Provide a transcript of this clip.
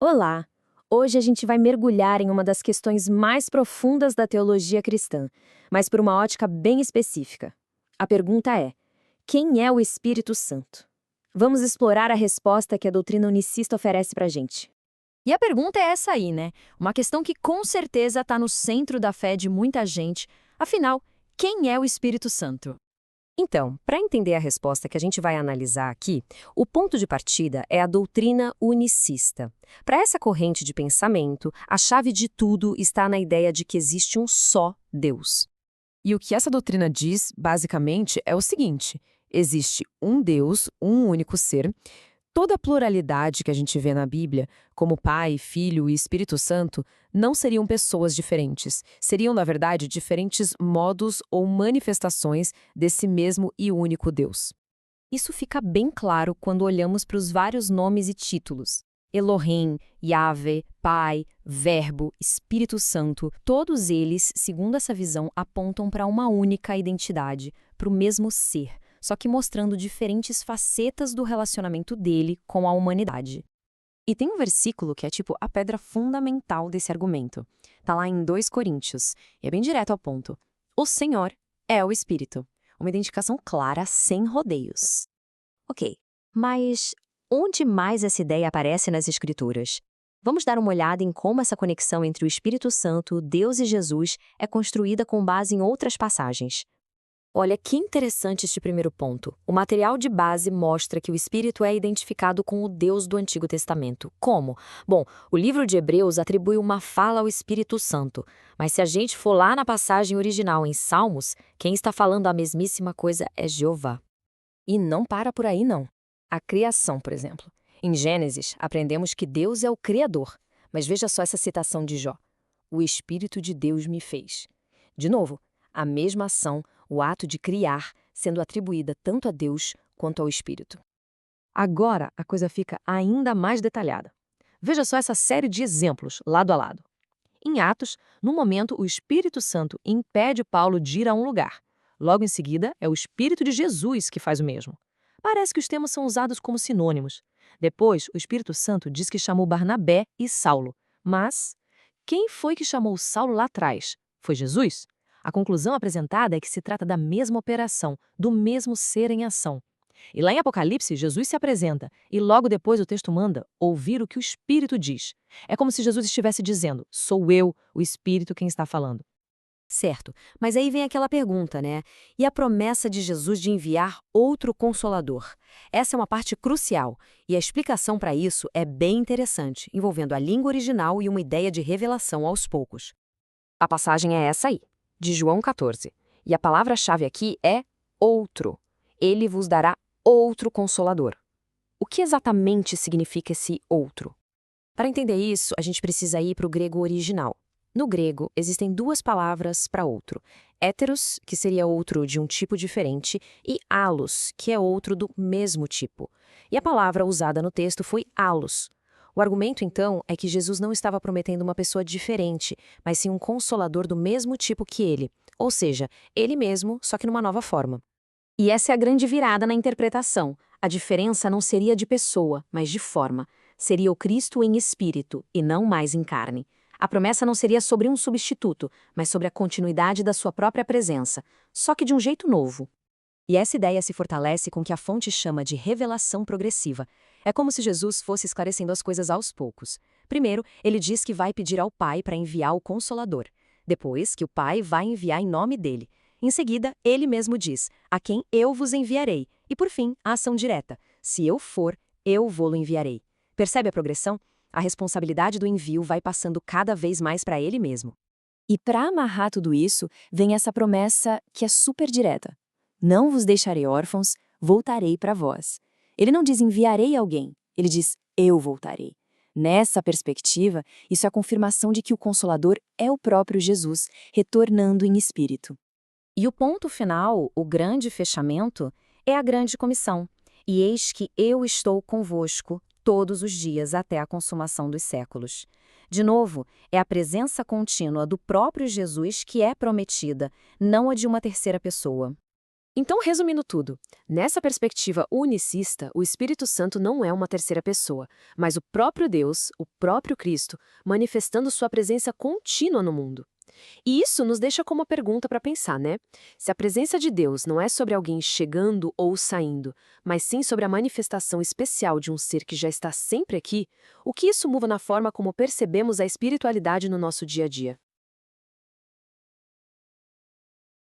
Olá! Hoje a gente vai mergulhar em uma das questões mais profundas da teologia cristã, mas por uma ótica bem específica. A pergunta é: quem é o Espírito Santo? Vamos explorar a resposta que a doutrina unicista oferece pra gente. E a pergunta é essa aí, né? Uma questão que com certeza está no centro da fé de muita gente. Afinal, quem é o Espírito Santo? Então, para entender a resposta que a gente vai analisar aqui, o ponto de partida é a doutrina unicista. Para essa corrente de pensamento, a chave de tudo está na ideia de que existe um só Deus. E o que essa doutrina diz, basicamente, é o seguinte: existe um Deus, um único ser. Toda a pluralidade que a gente vê na Bíblia, como Pai, Filho e Espírito Santo, não seriam pessoas diferentes. Seriam, na verdade, diferentes modos ou manifestações desse mesmo e único Deus. Isso fica bem claro quando olhamos para os vários nomes e títulos. Elohim, Yahvé, Pai, Verbo, Espírito Santo, todos eles, segundo essa visão, apontam para uma única identidade, para o mesmo ser, só que mostrando diferentes facetas do relacionamento dele com a humanidade. E tem um versículo que é tipo a pedra fundamental desse argumento. Tá lá em 2 Coríntios, e é bem direto ao ponto. O Senhor é o Espírito. Uma identificação clara, sem rodeios. Ok, mas onde mais essa ideia aparece nas Escrituras? Vamos dar uma olhada em como essa conexão entre o Espírito Santo, Deus e Jesus é construída com base em outras passagens. Olha que interessante este primeiro ponto. O material de base mostra que o Espírito é identificado com o Deus do Antigo Testamento. Como? Bom, o livro de Hebreus atribui uma fala ao Espírito Santo, mas se a gente for lá na passagem original em Salmos, quem está falando a mesmíssima coisa é Jeová. E não para por aí, não. A criação, por exemplo. Em Gênesis, aprendemos que Deus é o Criador. Mas veja só essa citação de Jó. O Espírito de Deus me fez. De novo, a mesma ação, o ato de criar, sendo atribuída tanto a Deus quanto ao Espírito. Agora, a coisa fica ainda mais detalhada. Veja só essa série de exemplos, lado a lado. Em Atos, no momento, o Espírito Santo impede Paulo de ir a um lugar. Logo em seguida, é o Espírito de Jesus que faz o mesmo. Parece que os termos são usados como sinônimos. Depois, o Espírito Santo diz que chamou Barnabé e Saulo. Mas quem foi que chamou Saulo lá atrás? Foi Jesus? A conclusão apresentada é que se trata da mesma operação, do mesmo ser em ação. E lá em Apocalipse, Jesus se apresenta e logo depois o texto manda ouvir o que o Espírito diz. É como se Jesus estivesse dizendo: sou eu, o Espírito, quem está falando. Certo, mas aí vem aquela pergunta, né? E a promessa de Jesus de enviar outro Consolador? Essa é uma parte crucial, e a explicação para isso é bem interessante, envolvendo a língua original e uma ideia de revelação aos poucos. A passagem é essa aí, de João 14, e a palavra-chave aqui é outro. Ele vos dará outro Consolador. O que exatamente significa esse outro? Para entender isso, a gente precisa ir para o grego original. No grego, existem duas palavras para outro. Héteros, que seria outro de um tipo diferente, e allos, que é outro do mesmo tipo. E a palavra usada no texto foi allos. O argumento, então, é que Jesus não estava prometendo uma pessoa diferente, mas sim um consolador do mesmo tipo que ele. Ou seja, ele mesmo, só que numa nova forma. E essa é a grande virada na interpretação. A diferença não seria de pessoa, mas de forma. Seria o Cristo em espírito, e não mais em carne. A promessa não seria sobre um substituto, mas sobre a continuidade da sua própria presença, só que de um jeito novo. E essa ideia se fortalece com o que a fonte chama de revelação progressiva. É como se Jesus fosse esclarecendo as coisas aos poucos. Primeiro, ele diz que vai pedir ao Pai para enviar o Consolador. Depois, que o Pai vai enviar em nome dele. Em seguida, ele mesmo diz: a quem eu vos enviarei. E por fim, a ação direta: se eu for, eu vou-lo enviarei. Percebe a progressão? A responsabilidade do envio vai passando cada vez mais para ele mesmo. E para amarrar tudo isso, vem essa promessa que é super direta. Não vos deixarei órfãos, voltarei para vós. Ele não diz enviarei alguém, ele diz eu voltarei. Nessa perspectiva, isso é a confirmação de que o Consolador é o próprio Jesus, retornando em espírito. E o ponto final, o grande fechamento, é a grande comissão. E eis que eu estou convosco todos os dias até a consumação dos séculos. De novo, é a presença contínua do próprio Jesus que é prometida, não a de uma terceira pessoa. Então, resumindo tudo, nessa perspectiva unicista, o Espírito Santo não é uma terceira pessoa, mas o próprio Deus, o próprio Cristo, manifestando sua presença contínua no mundo. E isso nos deixa com uma pergunta para pensar, né? Se a presença de Deus não é sobre alguém chegando ou saindo, mas sim sobre a manifestação especial de um ser que já está sempre aqui, o que isso muda na forma como percebemos a espiritualidade no nosso dia a dia?